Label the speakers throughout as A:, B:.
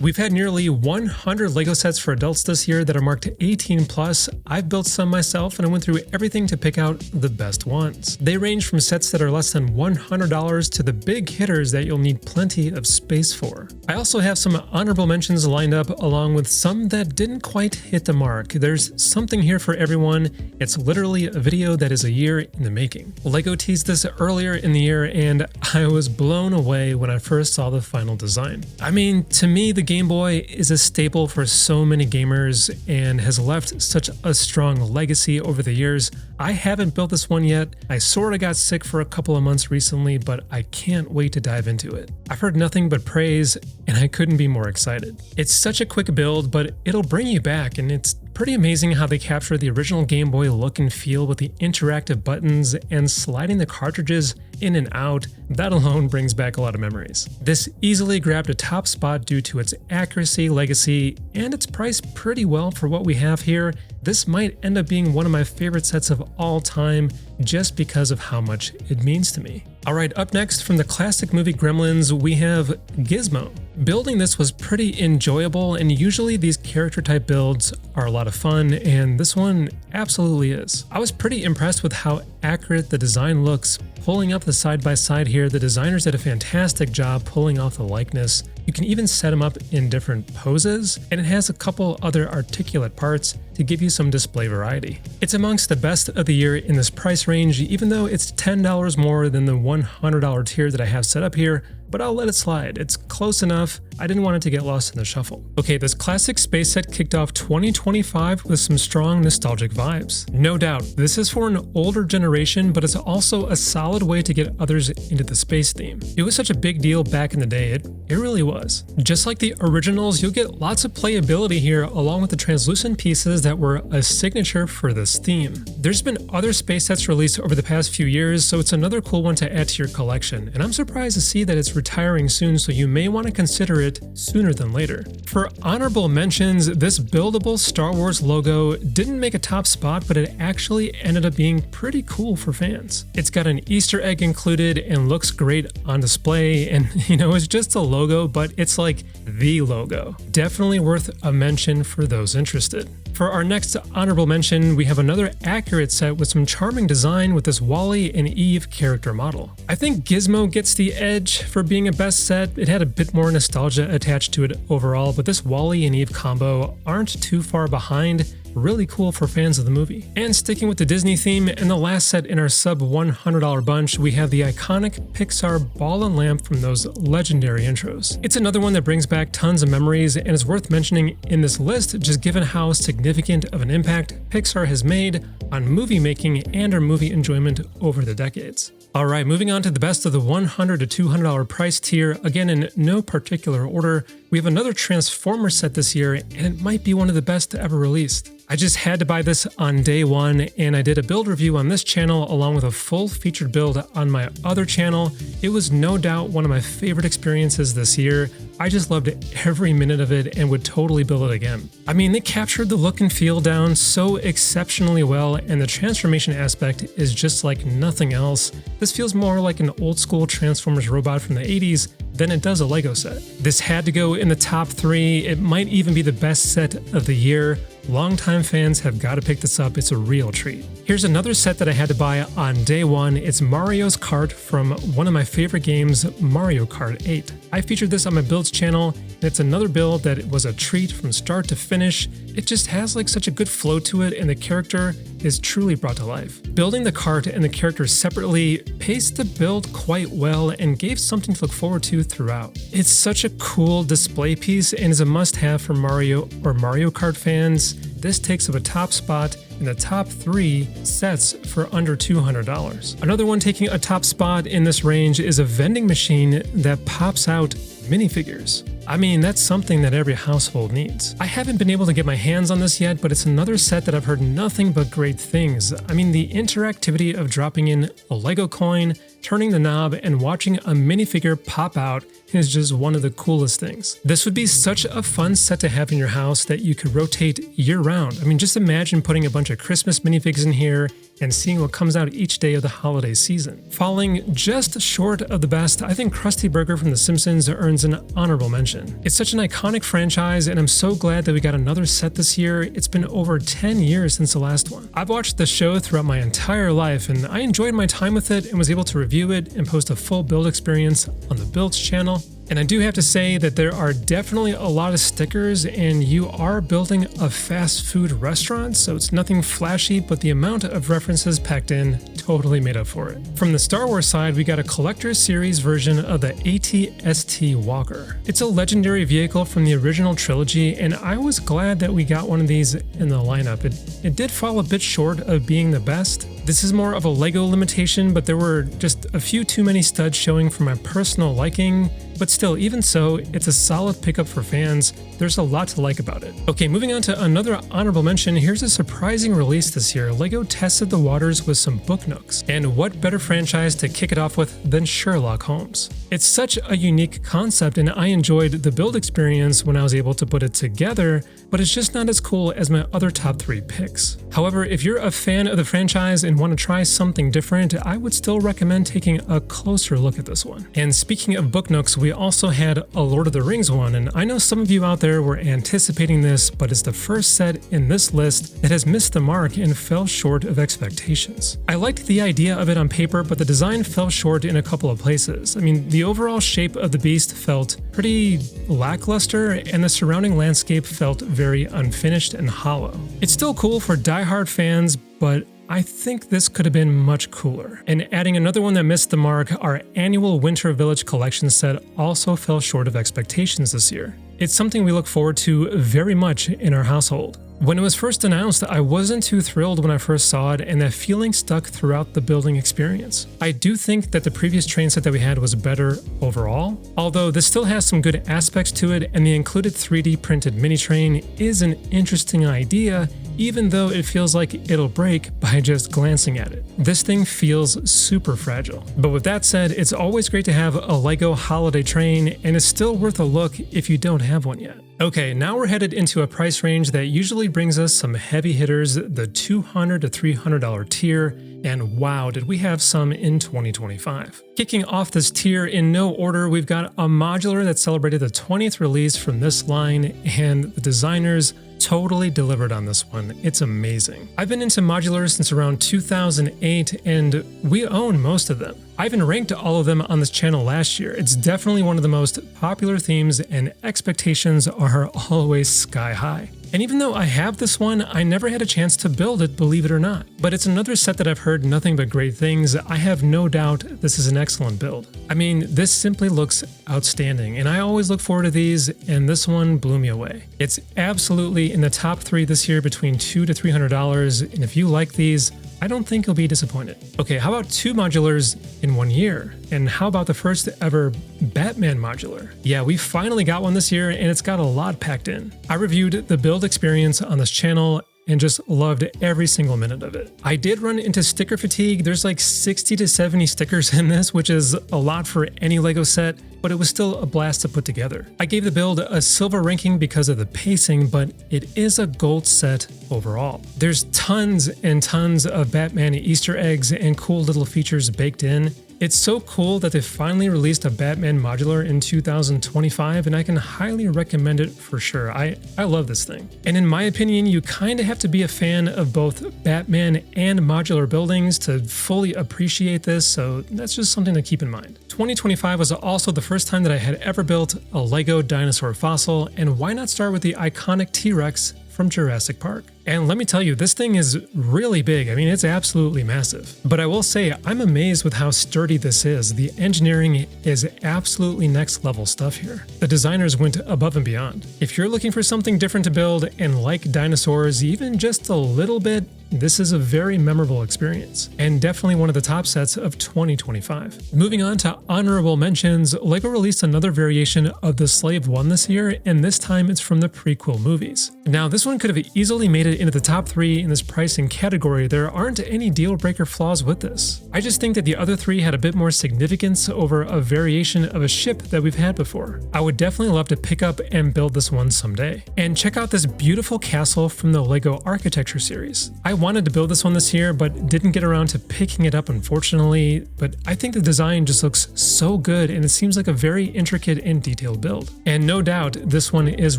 A: We've had nearly 100 LEGO sets for adults this year that are marked 18 plus. I've built some myself and I went through everything to pick out the best ones. They range from sets that are less than $100 to the big hitters that you'll need plenty of space for. I also have some honorable mentions lined up along with some that didn't quite hit the mark. There's something here for everyone. It's literally a video that is a year in the making. LEGO teased this earlier in the year and I was blown away when I first saw the final design. I mean, to me, the Game Boy is a staple for so many gamers and has left such a strong legacy over the years. I haven't built this one yet. I sorta got sick for a couple of months recently, but I can't wait to dive into it. I've heard nothing but praise and I couldn't be more excited. It's such a quick build, but it'll bring you back, and it's pretty amazing how they capture the original Game Boy look and feel with the interactive buttons and sliding the cartridges in and out. That alone brings back a lot of memories. This easily grabbed a top spot due to its accuracy, legacy, and it's priced pretty well for what we have here. This might end up being one of my favorite sets of all time just because of how much it means to me. Alright, up next from the classic movie Gremlins, we have Gizmo. Building this was pretty enjoyable, and usually these character type builds are a lot of fun, and this one absolutely is. I was pretty impressed with how accurate the design looks. Pulling up the side by side here, the designers did a fantastic job pulling off the likeness. You can even set them up in different poses, and it has a couple other articulate parts to give you some display variety. It's amongst the best of the year in this price range, even though it's $10 more than the $100 tier that I have set up here, but I'll let it slide. It's close enough. I didn't want it to get lost in the shuffle. Okay, this classic space set kicked off 2025 with some strong nostalgic vibes. No doubt, this is for an older generation, but it's also a solid way to get others into the space theme. It was such a big deal back in the day, it really was. Just like the originals, you'll get lots of playability here along with the translucent pieces that were a signature for this theme. There's been other space sets released over the past few years, so it's another cool one to add to your collection, and I'm surprised to see that it's retiring soon, so you may want to consider it sooner than later. For honorable mentions, this buildable Star Wars logo didn't make a top spot, but it actually ended up being pretty cool for fans. It's got an Easter egg included and looks great on display, and it's just a logo, but it's like the logo. Definitely worth a mention for those interested. For our next honorable mention, we have another accurate set with some charming design with this Wall-E and Eve character model. I think Gizmo gets the edge for being a best set. It had a bit more nostalgia attached to it overall, but this Wall-E and Eve combo aren't too far behind. Really cool for fans of the movie. And sticking with the Disney theme, in the last set in our sub $100 bunch, we have the iconic Pixar ball and lamp from those legendary intros. It's another one that brings back tons of memories and is worth mentioning in this list just given how significant of an impact Pixar has made on movie making and our movie enjoyment over the decades. Alright, moving on to the best of the $100 to $200 price tier, again in no particular order, we have another Transformers set this year, and it might be one of the best ever released. I just had to buy this on day one, and I did a build review on this channel along with a full featured build on my other channel. It was no doubt one of my favorite experiences this year. I just loved every minute of it and would totally build it again. I mean, they captured the look and feel down so exceptionally well, and the transformation aspect is just like nothing else. This feels more like an old school Transformers robot from the 80s than it does a LEGO set. This had to go in the top 3. It might even be the best set of the year. Longtime fans have got to pick this up. It's a real treat. Here's another set that I had to buy on day one. It's Mario's Kart from one of my favorite games, Mario Kart 8. I featured this on my builds channel, and it's another build that was a treat from start to finish. It just has like such a good flow to it, and the character is truly brought to life. Building the kart and the characters separately paced the build quite well and gave something to look forward to throughout. It's such a cool display piece and is a must-have for Mario or Mario Kart fans. This takes up a top spot in the top 3 sets for under $200. Another one taking a top spot in this range is a vending machine that pops out minifigures. I mean, that's something that every household needs. I haven't been able to get my hands on this yet, but it's another set that I've heard nothing but great things. I mean, the interactivity of dropping in a Lego coin, turning the knob and watching a minifigure pop out is just one of the coolest things. This would be such a fun set to have in your house that you could rotate year-round. I mean, just imagine putting a bunch of Christmas minifigs in here and seeing what comes out each day of the holiday season. Falling just short of the best, I think Krusty Burger from The Simpsons earns an honorable mention. It's such an iconic franchise, and I'm so glad that we got another set this year. It's been over 10 years since the last one. I've watched the show throughout my entire life, and I enjoyed my time with it and was able to review it and post a full build experience on the Builds channel. And I do have to say that there are definitely a lot of stickers, and you are building a fast food restaurant, so it's nothing flashy, but the amount of references packed in totally made up for it. From the Star Wars side, we got a collector's series version of the AT-ST Walker. It's a legendary vehicle from the original trilogy, and I was glad that we got one of these in the lineup. It did fall a bit short of being the best. This is more of a LEGO limitation, but there were just a few too many studs showing for my personal liking. But still, even so, it's a solid pickup for fans. There's a lot to like about it. Okay, moving on to another honorable mention, here's a surprising release this year. LEGO tested the waters with some book nooks. And what better franchise to kick it off with than Sherlock Holmes? It's such a unique concept, and I enjoyed the build experience when I was able to put it together, but it's just not as cool as my other top 3 picks. However, if you're a fan of the franchise and want to try something different, I would still recommend taking a closer look at this one. And speaking of book nooks, we also had a Lord of the Rings one, and I know some of you out there were anticipating this, but it's the first set in this list that has missed the mark and fell short of expectations. I liked the idea of it on paper, but the design fell short in a couple of places. I mean, the overall shape of the beast felt pretty lackluster, and the surrounding landscape felt very unfinished and hollow. It's still cool for die-hard fans, but I think this could have been much cooler. And adding another one that missed the mark, our annual Winter Village collection set also fell short of expectations this year. It's something we look forward to very much in our household. When it was first announced, I wasn't too thrilled when I first saw it, and that feeling stuck throughout the building experience. I do think that the previous train set that we had was better overall, although this still has some good aspects to it, and the included 3D printed mini train is an interesting idea, even though it feels like it'll break by just glancing at it. This thing feels super fragile. But with that said, it's always great to have a LEGO holiday train, and it's still worth a look if you don't have one yet. Okay, now we're headed into a price range that usually brings us some heavy hitters, the $200 to $300 tier, and wow, did we have some in 2025. Kicking off this tier in no order, we've got a modular that celebrated the 20th release from this line, and the designers totally delivered on this one. It's amazing. I've been into modulars since around 2008, and we own most of them. I even ranked all of them on this channel last year. It's definitely one of the most popular themes, and expectations are always sky high. And even though I have this one, I never had a chance to build it, believe it or not. But it's another set that I've heard nothing but great things. I have no doubt this is an excellent build. I mean, this simply looks outstanding, and I always look forward to these, and this one blew me away. It's absolutely in the top 3 this year, between $200 to $300, and if you like these, I don't think you'll be disappointed. Okay, how about 2 modulars in 1 year? And how about the first ever Batman modular? Yeah, we finally got one this year, and it's got a lot packed in. I reviewed the build experience on this channel and just loved every single minute of it. I did run into sticker fatigue. There's like 60 to 70 stickers in this, which is a lot for any LEGO set, but it was still a blast to put together. I gave the build a silver ranking because of the pacing, but it is a gold set overall. There's tons and tons of Batman Easter eggs and cool little features baked in. It's so cool that they finally released a Batman modular in 2025, and I can highly recommend it for sure. I love this thing. And in my opinion, you kind of have to be a fan of both Batman and modular buildings to fully appreciate this, so that's just something to keep in mind. 2025 was also the first time that I had ever built a LEGO dinosaur fossil, and why not start with the iconic T-Rex from Jurassic Park? And let me tell you, this thing is really big. I mean, it's absolutely massive. But I will say, I'm amazed with how sturdy this is. The engineering is absolutely next level stuff here. The designers went above and beyond. If you're looking for something different to build and like dinosaurs even just a little bit, this is a very memorable experience, and definitely one of the top sets of 2025. Moving on to honorable mentions, LEGO released another variation of the Slave One this year, and this time it's from the prequel movies. Now, this one could have easily made it it into the top 3 in this pricing category, there aren't any deal breaker flaws with this. I just think that the other 3 had a bit more significance over a variation of a ship that we've had before. I would definitely love to pick up and build this one someday. And check out this beautiful castle from the LEGO Architecture series. I wanted to build this one this year, but didn't get around to picking it up unfortunately, but I think the design just looks so good and it seems like a very intricate and detailed build. And no doubt, this one is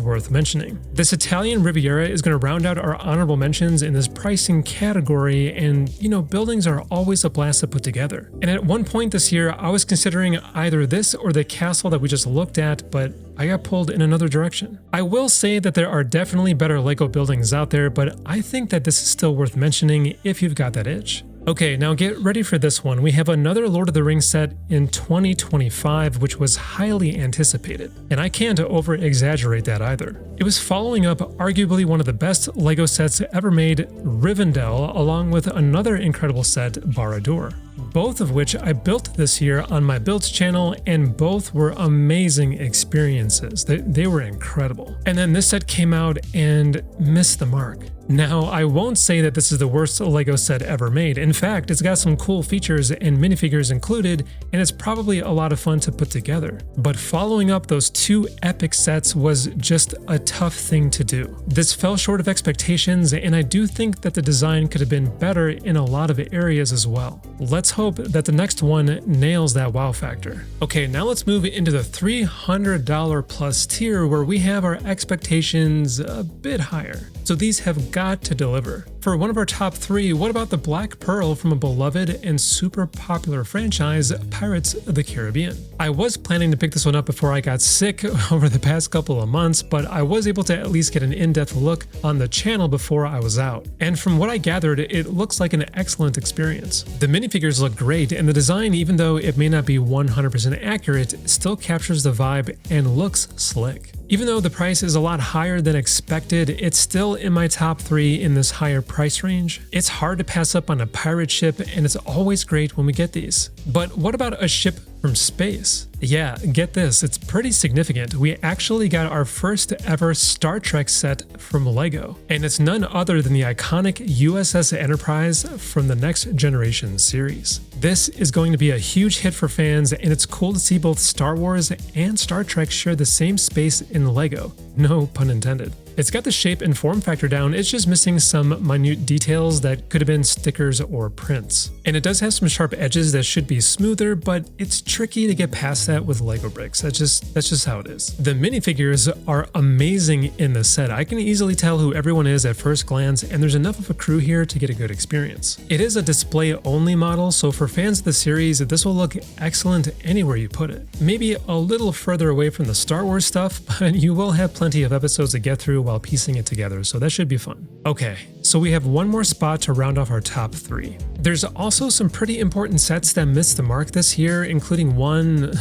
A: worth mentioning. This Italian Riviera is going to round out our honorable mentions in this pricing category, and you know, buildings are always a blast to put together. And at one point this year, I was considering either this or the castle that we just looked at, but I got pulled in another direction. I will say that there are definitely better LEGO buildings out there, but I think that this is still worth mentioning if you've got that itch. Okay, now get ready for this one. We have another Lord of the Rings set in 2025, which was highly anticipated. And I can't over-exaggerate that either. It was following up arguably one of the best LEGO sets ever made, Rivendell, along with another incredible set, Barad-dûr. Both of which I built this year on my Builds channel, and both were amazing experiences. They were incredible. And then this set came out and missed the mark. Now, I won't say that this is the worst LEGO set ever made. In fact, it's got some cool features and minifigures included, and it's probably a lot of fun to put together. But following up those 2 epic sets was just a tough thing to do. This fell short of expectations, and I do think that the design could have been better in a lot of areas as well. Let's hope that the next one nails that wow factor. Okay, now let's move into the $300 plus tier where we have our expectations a bit higher. So these have got to deliver. For one of our top 3, what about the Black Pearl from a beloved and super popular franchise, Pirates of the Caribbean? I was planning to pick this one up before I got sick over the past couple of months, but I was able to at least get an in-depth look on the channel before I was out. And from what I gathered, it looks like an excellent experience. The minifigures look great, and the design, even though it may not be 100% accurate, still captures the vibe and looks slick. Even though the price is a lot higher than expected, it's still in my top 3 in this higher price range. It's hard to pass up on a pirate ship, and it's always great when we get these. But what about a ship from space? Yeah, get this, it's pretty significant. We actually got our first ever Star Trek set from LEGO, and it's none other than the iconic USS Enterprise from the Next Generation series. This is going to be a huge hit for fans, and it's cool to see both Star Wars and Star Trek share the same space in LEGO. No pun intended. It's got the shape and form factor down, it's just missing some minute details that could have been stickers or prints. And it does have some sharp edges that should be smoother, but it's tricky to get past that with LEGO bricks. That's just how it is. The minifigures are amazing in this set. I can easily tell who everyone is at first glance, and there's enough of a crew here to get a good experience. It is a display only model, so for fans of the series, this will look excellent anywhere you put it. Maybe a little further away from the Star Wars stuff, but you will have plenty of episodes to get through while piecing it together, so that should be fun. Okay, so we have one more spot to round off our top 3. There's also some pretty important sets that missed the mark this year, including one,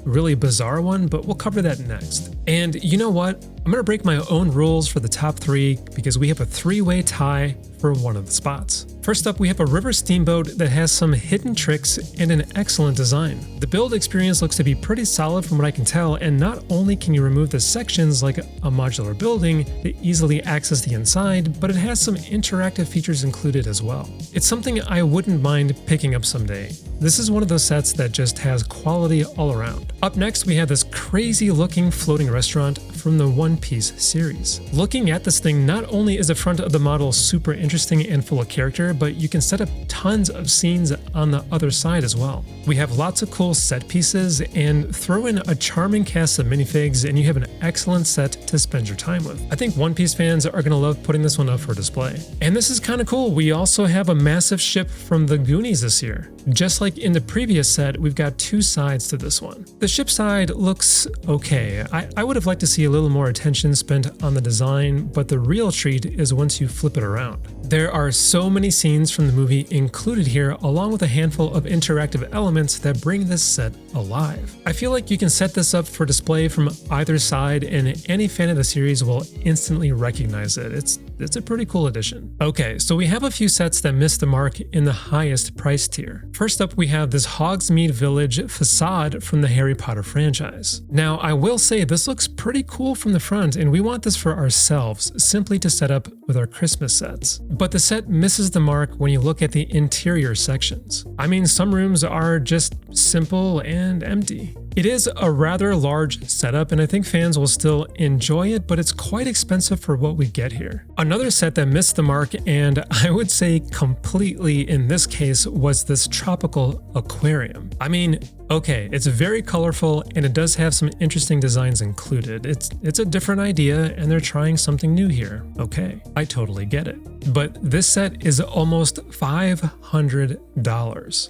A: really bizarre one, but we'll cover that next. And you know what? I'm gonna break my own rules for the top 3 because we have a 3-way tie for one of the spots. First up, we have a river steamboat that has some hidden tricks and an excellent design. The build experience looks to be pretty solid from what I can tell, and not only can you remove the sections like a modular building to easily access the inside, but it has some interactive features included as well. It's something I wouldn't mind picking up someday. This is one of those sets that just has quality all around. Up next, we have this crazy looking floating restaurant from the One Piece series. Looking at this thing, not only is the front of the model super interesting and full of character, but you can set up tons of scenes on the other side as well. We have lots of cool set pieces, and throw in a charming cast of minifigs and you have an excellent set to spend your time with. I think One Piece fans are going to love putting this one up for display. And this is kind of cool, we also have a massive ship from the Goonies this year. Just like in the previous set, we've got 2 sides to this one. The ship side looks okay. I would have liked to see a little more attention spent on the design, but the real treat is once you flip it around. There are so many scenes from the movie included here, along with a handful of interactive elements that bring this set alive. I feel like you can set this up for display from either side, and any fan of the series will instantly recognize it. It's a pretty cool addition. Okay, so we have a few sets that missed the mark in the highest price tier. First up, we have this Hogsmeade Village facade from the Harry Potter franchise. Now, I will say this looks pretty cool cool from the front, and we want this for ourselves, simply to set up with our Christmas sets. But the set misses the mark when you look at the interior sections. I mean, some rooms are just simple and empty. It is a rather large setup, and I think fans will still enjoy it, but it's quite expensive for what we get here. Another set that missed the mark, and I would say completely in this case, was this tropical aquarium. I mean, okay, it's very colorful and it does have some interesting designs included. It's a different idea and they're trying something new here. Okay, I totally get it. But this set is almost $500.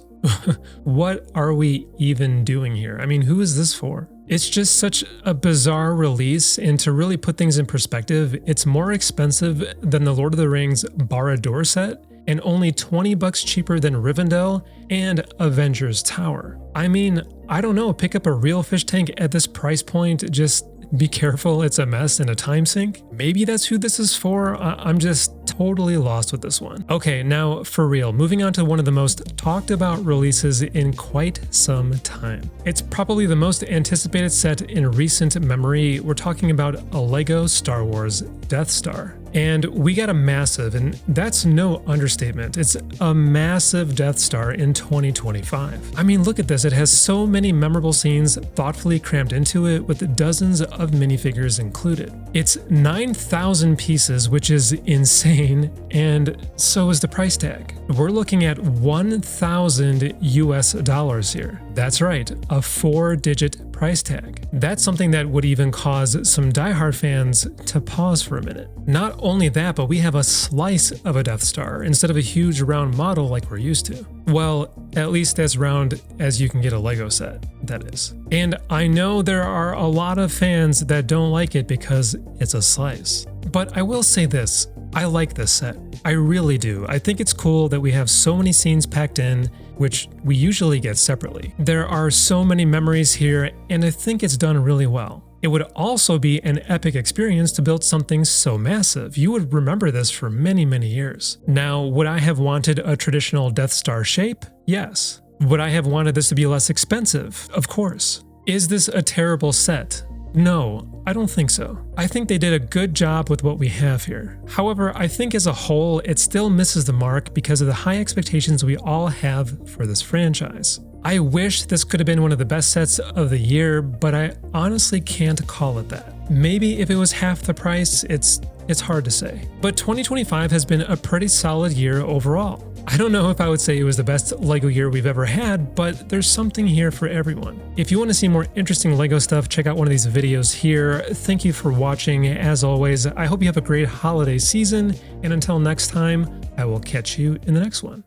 A: What are we even doing here? I mean, who is this for? It's just such a bizarre release, and to really put things in perspective, it's more expensive than the Lord of the Rings Barad-dûr set, and only $20 cheaper than Rivendell and Avengers Tower. I mean, I don't know, pick up a real fish tank at this price point, just be careful, it's a mess and a time sink. Maybe that's who this is for. I'm just totally lost with this one. Okay, now for real, moving on to one of the most talked about releases in quite some time. It's probably the most anticipated set in recent memory. We're talking about a LEGO Star Wars Death Star. And we got a massive, and that's no understatement, it's a massive Death Star in 2025. I mean, look at this, it has so many memorable scenes thoughtfully crammed into it with dozens of minifigures included. It's 9,000 pieces, which is insane, and so is the price tag. We're looking at $1,000 US here. That's right, a 4-digit price tag. That's something that would even cause some diehard fans to pause for a minute. Not only that, but we have a slice of a Death Star instead of a huge round model like we're used to. Well, at least as round as you can get a LEGO set, that is. And I know there are a lot of fans that don't like it because it's a slice. But I will say this, I like this set. I really do. I think it's cool that we have so many scenes packed in, which we usually get separately. There are so many memories here, and I think it's done really well. It would also be an epic experience to build something so massive. You would remember this for many, many years. Now, would I have wanted a traditional Death Star shape? Yes. Would I have wanted this to be less expensive? Of course. Is this a terrible set? No, I don't think so. I think they did a good job with what we have here. However, I think as a whole, it still misses the mark because of the high expectations we all have for this franchise. I wish this could have been one of the best sets of the year, but I honestly can't call it that. Maybe if it was half the price, it's hard to say. But 2025 has been a pretty solid year overall. I don't know if I would say it was the best LEGO year we've ever had, but there's something here for everyone. If you want to see more interesting LEGO stuff, check out one of these videos here. Thank you for watching. As always, I hope you have a great holiday season, and until next time, I will catch you in the next one.